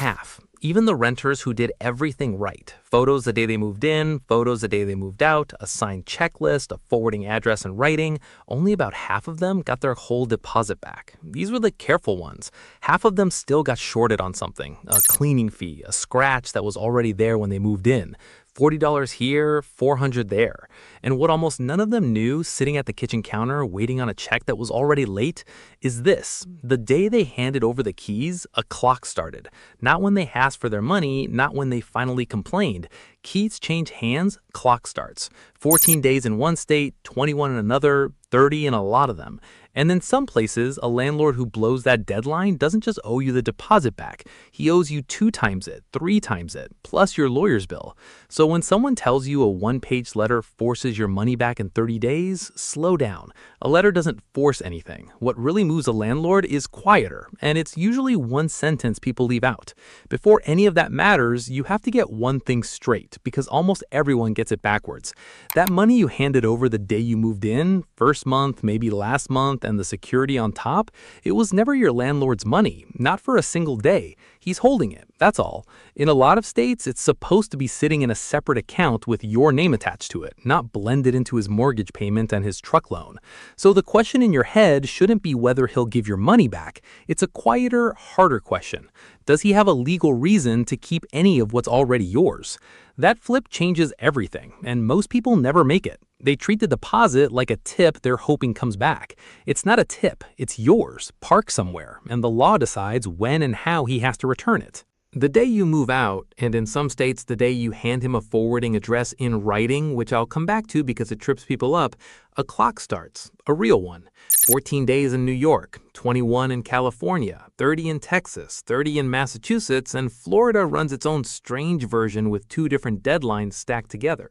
half. Even the renters who did everything right, photos the day they moved in, photos the day they moved out, a signed checklist, a forwarding address in writing, only about half of them got their whole deposit back. These were the careful ones. Half of them still got shorted on something, a cleaning fee, a scratch that was already there when they moved in. $40 here, $400 there. And what almost none of them knew, sitting at the kitchen counter waiting on a check that was already late, is this. The day they handed over the keys, a clock started. Not when they asked for their money, not when they finally complained. Keys change hands, clock starts. 14 days in one state, 21 in another, 30 in a lot of them. And in some places, a landlord who blows that deadline doesn't just owe you the deposit back. He owes you 2 times it, 3 times it, plus your lawyer's bill. So when someone tells you a one-page letter forces your money back in 30 days, slow down. A letter doesn't force anything. What really moves a landlord is quieter, and it's usually one sentence people leave out. Before any of that matters, you have to get one thing straight, because almost everyone gets it backwards. That money you handed over the day you moved in, first month, maybe last month, and the security on top, it was never your landlord's money, not for a single day. He's holding it, that's all. In a lot of states, it's supposed to be sitting in a separate account with your name attached to it, not blended into his mortgage payment and his truck loan. So the question in your head shouldn't be whether he'll give your money back. It's a quieter, harder question. Does he have a legal reason to keep any of what's already yours? That flip changes everything, and most people never make it. They treat the deposit like a tip they're hoping comes back. It's not a tip, it's yours, parked somewhere, and the law decides when and how he has to return it. The day you move out, and in some states the day you hand him a forwarding address in writing, which I'll come back to because it trips people up, a clock starts, a real one. 14 days in New York, 21 in California, 30 in Texas, 30 in Massachusetts, and Florida runs its own strange version with 2 different deadlines stacked together.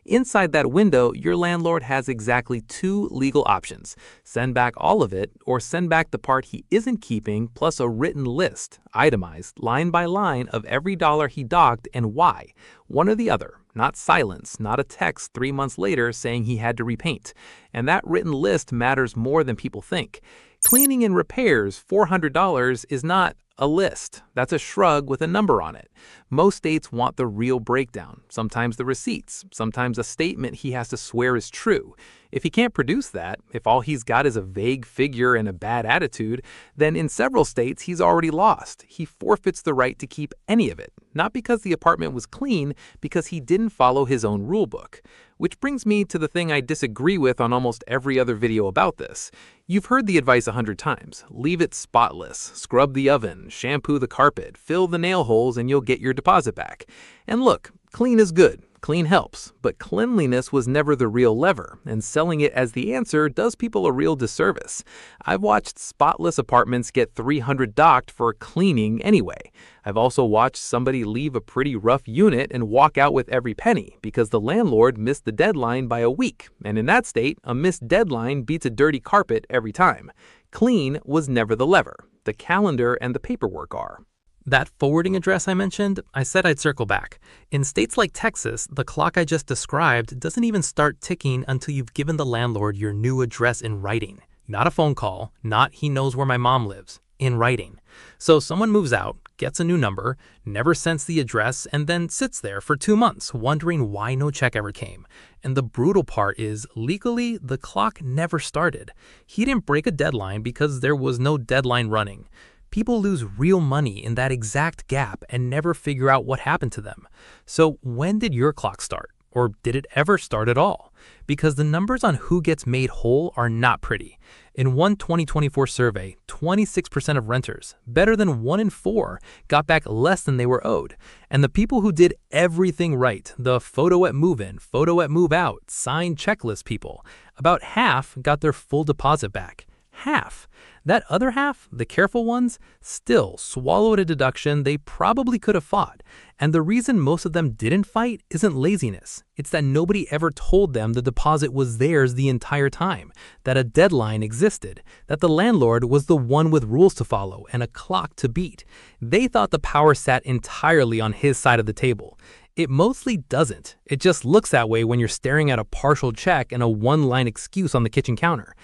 Inside that window, your landlord has exactly 2 legal options. Send back all of it, or send back the part he isn't keeping, plus a written list, itemized, line by line, of every dollar he docked and why. One or the other. Not silence, not a text 3 months later saying he had to repaint. And that written list matters more than people think. Cleaning and repairs, $400, is not a list. That's a shrug with a number on it. Most states want the real breakdown, sometimes the receipts, sometimes a statement he has to swear is true. If he can't produce that, if all he's got is a vague figure and a bad attitude, then in several states he's already lost. He forfeits the right to keep any of it, not because the apartment was clean, because he didn't follow his own rule book. Which brings me to the thing I disagree with on almost every other video about this. You've heard the advice 100 times. Leave it spotless, scrub the oven, shampoo the carpet, fill the nail holes, and you'll get your deposit back. And look, clean is good. Clean helps, but cleanliness was never the real lever, and selling it as the answer does people a real disservice. I've watched spotless apartments get $300 docked for cleaning anyway. I've also watched somebody leave a pretty rough unit and walk out with every penny because the landlord missed the deadline by a week, and in that state, a missed deadline beats a dirty carpet every time. Clean was never the lever. The calendar and the paperwork are. That forwarding address I mentioned, I said I'd circle back. In states like Texas, the clock I just described doesn't even start ticking until you've given the landlord your new address in writing. Not a phone call, not he knows where my mom lives. In writing. So someone moves out, gets a new number, never sends the address, and then sits there for 2 months wondering why no check ever came. And the brutal part is, legally, the clock never started. He didn't break a deadline because there was no deadline running. People lose real money in that exact gap and never figure out what happened to them. So when did your clock start? Or did it ever start at all? Because the numbers on who gets made whole are not pretty. In one 2024 survey, 26% of renters, better than 1 in 4, got back less than they were owed. And the people who did everything right, the photo at move-in, photo at move-out, signed checklist people, about half got their full deposit back. Half. That other half, the careful ones, still swallowed a deduction they probably could have fought. And the reason most of them didn't fight isn't laziness. It's that nobody ever told them the deposit was theirs the entire time, that a deadline existed, that the landlord was the one with rules to follow and a clock to beat. They thought the power sat entirely on his side of the table. It mostly doesn't. It just looks that way when you're staring at a partial check and a one-line excuse on the kitchen counter.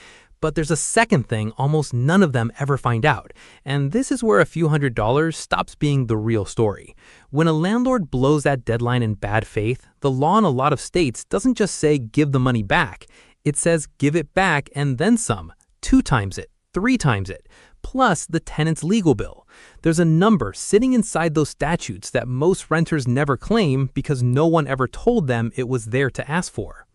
But there's a second thing almost none of them ever find out, and this is where a few $100s stops being the real story. When a landlord blows that deadline in bad faith, the law in a lot of states doesn't just say give the money back. It says give it back and then some, 2 times it, 3 times it, plus the tenant's legal bill. There's a number sitting inside those statutes that most renters never claim because no one ever told them it was there to ask for.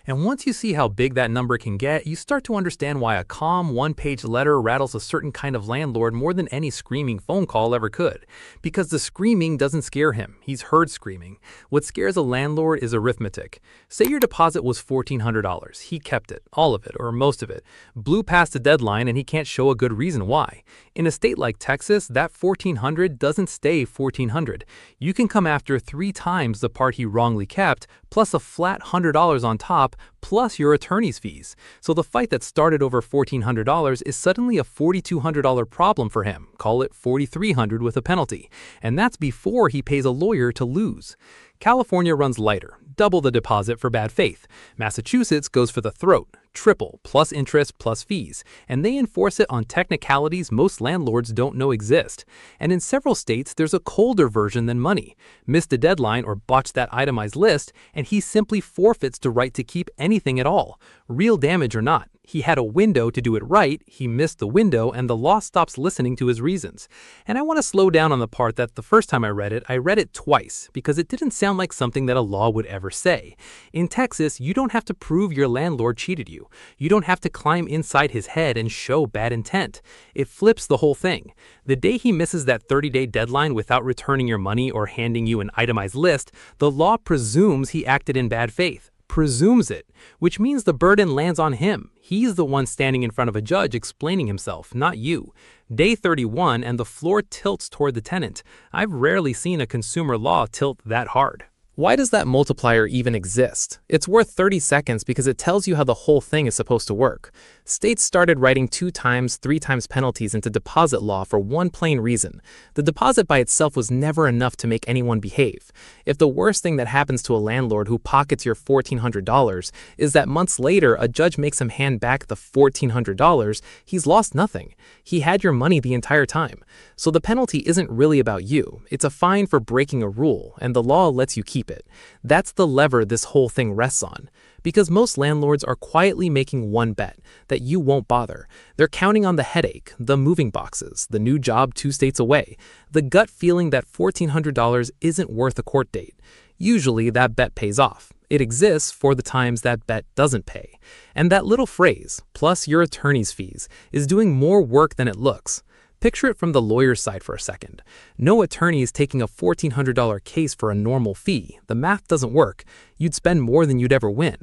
And once you see how big that number can get, you start to understand why a calm, one-page letter rattles a certain kind of landlord more than any screaming phone call ever could. Because the screaming doesn't scare him. He's heard screaming. What scares a landlord is arithmetic. Say your deposit was $1,400. He kept it, all of it, or most of it. Blew past the deadline and he can't show a good reason why. In a state like Texas, that $1,400 doesn't stay $1,400. You can come after 3 times the part he wrongly kept, plus a flat $100 on top, plus your attorney's fees. So the fight that started over $1,400 is suddenly a $4,200 problem for him. Call it $4,300 with a penalty. And that's before he pays a lawyer to lose. California runs lighter, double the deposit for bad faith. Massachusetts goes for the throat, triple, plus interest, plus fees. And they enforce it on technicalities most landlords don't know exist. And in several states, there's a colder version than money. Missed a deadline or botched that itemized list, and he simply forfeits the right to keep anything at all, real damage or not. He had a window to do it right, he missed the window, and the law stops listening to his reasons. And I want to slow down on the part that the first time I read it twice, because it didn't sound like something that a law would ever say. In Texas, you don't have to prove your landlord cheated you. You don't have to climb inside his head and show bad intent. It flips the whole thing. The day he misses that 30-day deadline without returning your money or handing you an itemized list, the law presumes he acted in bad faith. Presumes it, which means the burden lands on him. He's the one standing in front of a judge explaining himself, not you. Day 31 and the floor tilts toward the tenant. I've rarely seen a consumer law tilt that hard. Why does that multiplier even exist? It's worth 30 seconds because it tells you how the whole thing is supposed to work. States started writing 2 times, 3 times penalties into deposit law for one plain reason. The deposit by itself was never enough to make anyone behave. If the worst thing that happens to a landlord who pockets your $1,400 is that months later a judge makes him hand back the $1,400, he's lost nothing. He had your money the entire time. So the penalty isn't really about you. It's a fine for breaking a rule, and the law lets you keep it. That's the lever this whole thing rests on. Because most landlords are quietly making one bet, that you won't bother. They're counting on the headache, the moving boxes, the new job 2 states away, the gut feeling that $1,400 isn't worth a court date. Usually that bet pays off. It exists for the times that bet doesn't pay. And that little phrase, plus your attorney's fees, is doing more work than it looks. Picture it from the lawyer's side for a second. No attorney is taking a $1,400 case for a normal fee. The math doesn't work. You'd spend more than you'd ever win.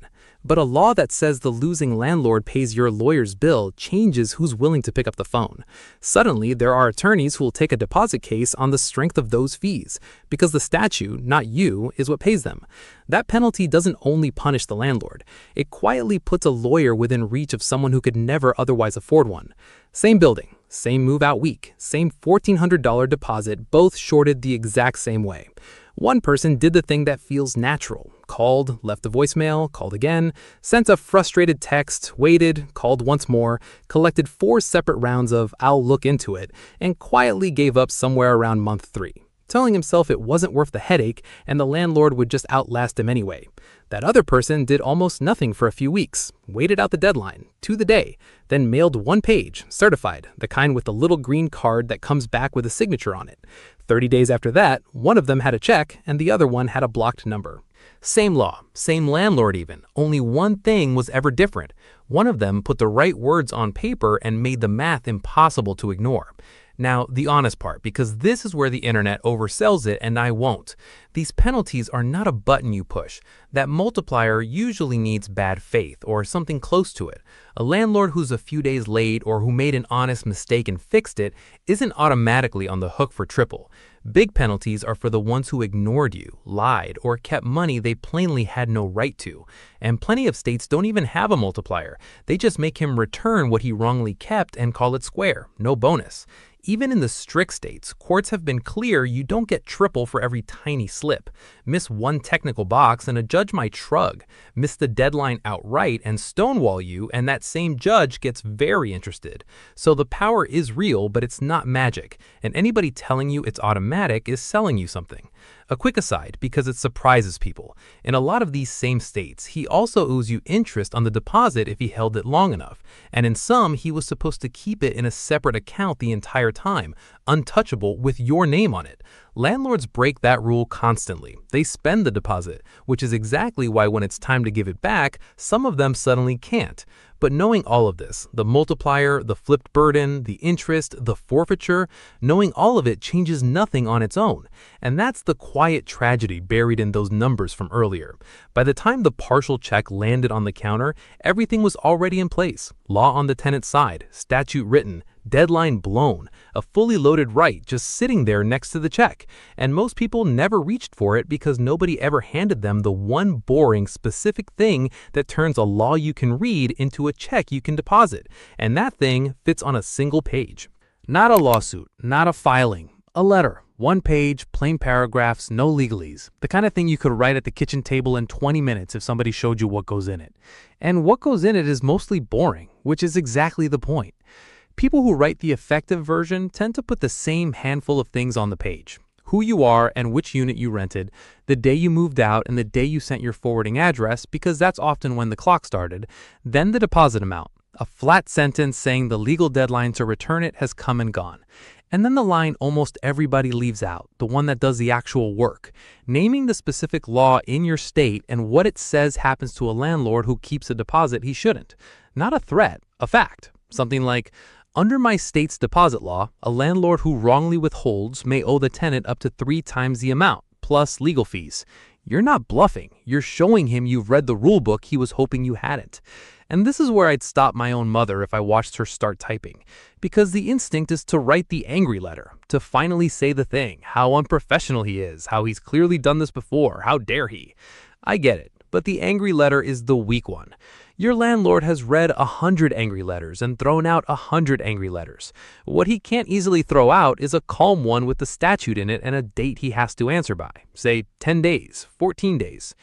But a law that says the losing landlord pays your lawyer's bill changes who's willing to pick up the phone. Suddenly, there are attorneys who will take a deposit case on the strength of those fees, because the statute, not you, is what pays them. That penalty doesn't only punish the landlord. It quietly puts a lawyer within reach of someone who could never otherwise afford one. Same building, same move-out week, same $1,400 deposit, both shorted the exact same way. One person did the thing that feels natural. Called, left a voicemail, called again, sent a frustrated text, waited, called once more, collected 4 separate rounds of "I'll look into it," and quietly gave up somewhere around month 3, telling himself it wasn't worth the headache and the landlord would just outlast him anyway. That other person did almost nothing for a few weeks, waited out the deadline, to the day, then mailed 1 page, certified, the kind with the little green card that comes back with a signature on it. 30 days after that, one of them had a check and the other one had a blocked number. Same law, same landlord even, only one thing was ever different. One of them put the right words on paper and made the math impossible to ignore. Now, the honest part, because this is where the internet oversells it and I won't. These penalties are not a button you push. That multiplier usually needs bad faith or something close to it. A landlord who's a few days late or who made an honest mistake and fixed it isn't automatically on the hook for triple. Big penalties are for the ones who ignored you, lied, or kept money they plainly had no right to. And plenty of states don't even have a multiplier. They just make him return what he wrongly kept and call it square, no bonus. Even in the strict states, courts have been clear you don't get triple for every tiny slip. Miss one technical box and a judge might shrug. Miss the deadline outright and stonewall you, and that same judge gets very interested. So the power is real, but it's not magic, and anybody telling you it's automatic is selling you something. A quick aside, because it surprises people. In a lot of these same states, he also owes you interest on the deposit if he held it long enough, and in some, he was supposed to keep it in a separate account the entire time, untouchable with your name on it. Landlords break that rule constantly. They spend the deposit, which is exactly why when it's time to give it back, some of them suddenly can't. But knowing all of this, the multiplier, the flipped burden, the interest, the forfeiture, knowing all of it changes nothing on its own. And that's the quiet tragedy buried in those numbers from earlier. By the time the partial check landed on the counter, everything was already in place. Law on the tenant's side, statute written, deadline blown, a fully loaded right just sitting there next to the check. And most people never reached for it because nobody ever handed them the one boring, specific thing that turns a law you can read into a check you can deposit. And that thing fits on a single page. Not a lawsuit, not a filing, a letter. One page, plain paragraphs, no legalese. The kind of thing you could write at the kitchen table in 20 minutes if somebody showed you what goes in it. And what goes in it is mostly boring, which is exactly the point. People who write the effective version tend to put the same handful of things on the page. Who you are and which unit you rented, the day you moved out and the day you sent your forwarding address, because that's often when the clock started, then the deposit amount, a flat sentence saying the legal deadline to return it has come and gone. And then the line almost everybody leaves out, the one that does the actual work, naming the specific law in your state and what it says happens to a landlord who keeps a deposit he shouldn't. Not a threat, a fact. Something like, under my state's deposit law, a landlord who wrongly withholds may owe the tenant up to 3 times the amount, plus legal fees. You're not bluffing. You're showing him you've read the rule book he was hoping you hadn't. And this is where I'd stop my own mother if I watched her start typing. Because the instinct is to write the angry letter, to finally say the thing, how unprofessional he is, how he's clearly done this before, how dare he. I get it, but the angry letter is the weak one. Your landlord has read 100 angry letters and thrown out 100 angry letters. What he can't easily throw out is a calm one with the statute in it and a date he has to answer by, say 10 days, 14 days.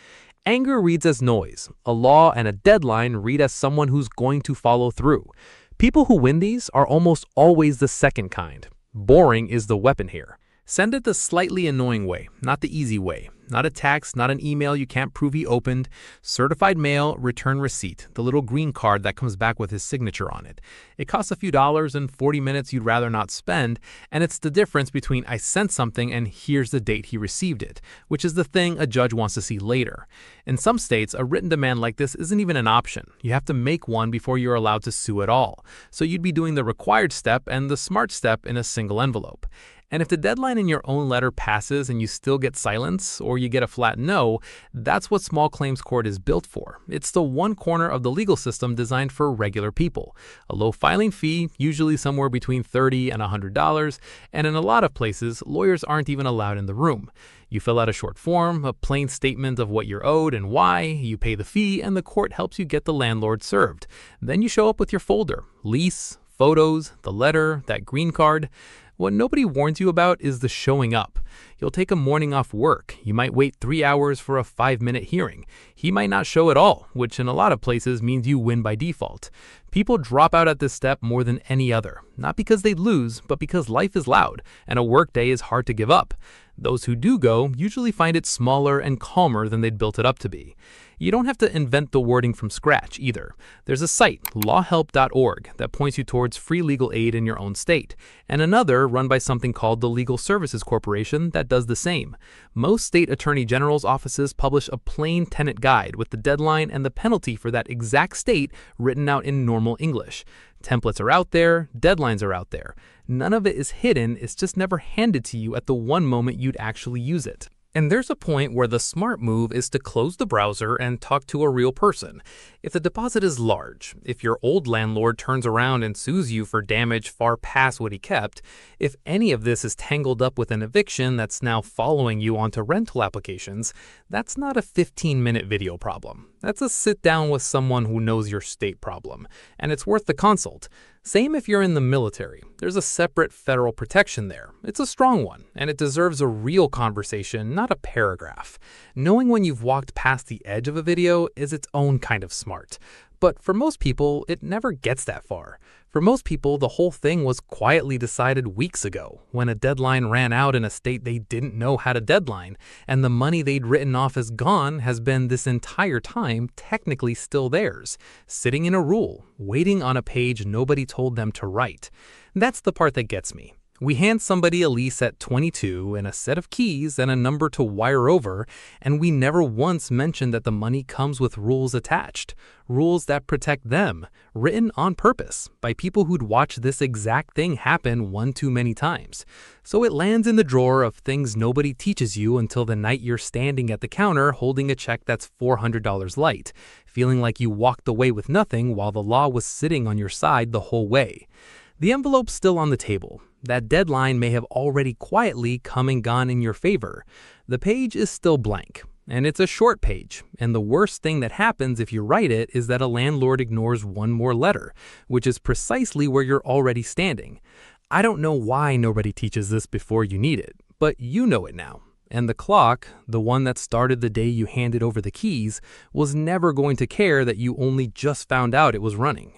Anger reads as noise. A law and a deadline read as someone who's going to follow through. People who win these are almost always the second kind. Boring is the weapon here. Send it the slightly annoying way, not the easy way. Not a text, not an email you can't prove he opened. Certified mail, return receipt, the little green card that comes back with his signature on it. It costs a few dollars and 40 minutes you'd rather not spend, and it's the difference between I sent something and here's the date he received it, which is the thing a judge wants to see later. In some states, a written demand like this isn't even an option. You have to make one before you're allowed to sue at all. So you'd be doing the required step and the smart step in a single envelope. And if the deadline in your own letter passes and you still get silence, or you get a flat no, that's what small claims court is built for. It's the one corner of the legal system designed for regular people. A low filing fee, usually somewhere between $30 and $100, and in a lot of places, lawyers aren't even allowed in the room. You fill out a short form, a plain statement of what you're owed and why, you pay the fee, and the court helps you get the landlord served. Then you show up with your folder, lease, photos, the letter, that green card. What nobody warns you about is the showing up. You'll take a morning off work. You might wait 3 hours for a 5-minute hearing. He might not show at all, which in a lot of places means you win by default. People drop out at this step more than any other, not because they lose, but because life is loud and a work day is hard to give up. Those who do go usually find it smaller and calmer than they'd built it up to be. You don't have to invent the wording from scratch either. There's a site, lawhelp.org, that points you towards free legal aid in your own state, and another run by something called the Legal Services Corporation that does the same. Most state attorney general's offices publish a plain tenant guide with the deadline and the penalty for that exact state written out in normal English. Templates are out there, deadlines are out there. None of it is hidden, it's just never handed to you at the one moment you'd actually use it. And there's a point where the smart move is to close the browser and talk to a real person. If the deposit is large, if your old landlord turns around and sues you for damage far past what he kept, if any of this is tangled up with an eviction that's now following you onto rental applications, that's not a 15-minute video problem. That's a sit down with someone who knows your state problem, and it's worth the consult. Same if you're in the military. There's a separate federal protection there. It's a strong one, and it deserves a real conversation, not a paragraph. Knowing when you've walked past the edge of a video is its own kind of smart. But for most people, it never gets that far. For most people, the whole thing was quietly decided weeks ago, when a deadline ran out in a state they didn't know had a deadline, and the money they'd written off as gone has been this entire time technically still theirs, sitting in a rule, waiting on a page nobody told them to write. That's the part that gets me. We hand somebody a lease at 22 and a set of keys and a number to wire over, and we never once mention that the money comes with rules attached. Rules that protect them, written on purpose by people who'd watched this exact thing happen one too many times. So it lands in the drawer of things nobody teaches you until the night you're standing at the counter holding a check that's $400 light, feeling like you walked away with nothing while the law was sitting on your side the whole way. The envelope's still on the table. That deadline may have already quietly come and gone in your favor. The page is still blank, and it's a short page, and the worst thing that happens if you write it is that a landlord ignores one more letter, which is precisely where you're already standing. I don't know why nobody teaches this before you need it, but you know it now. And the clock, the one that started the day you handed over the keys, was never going to care that you only just found out it was running.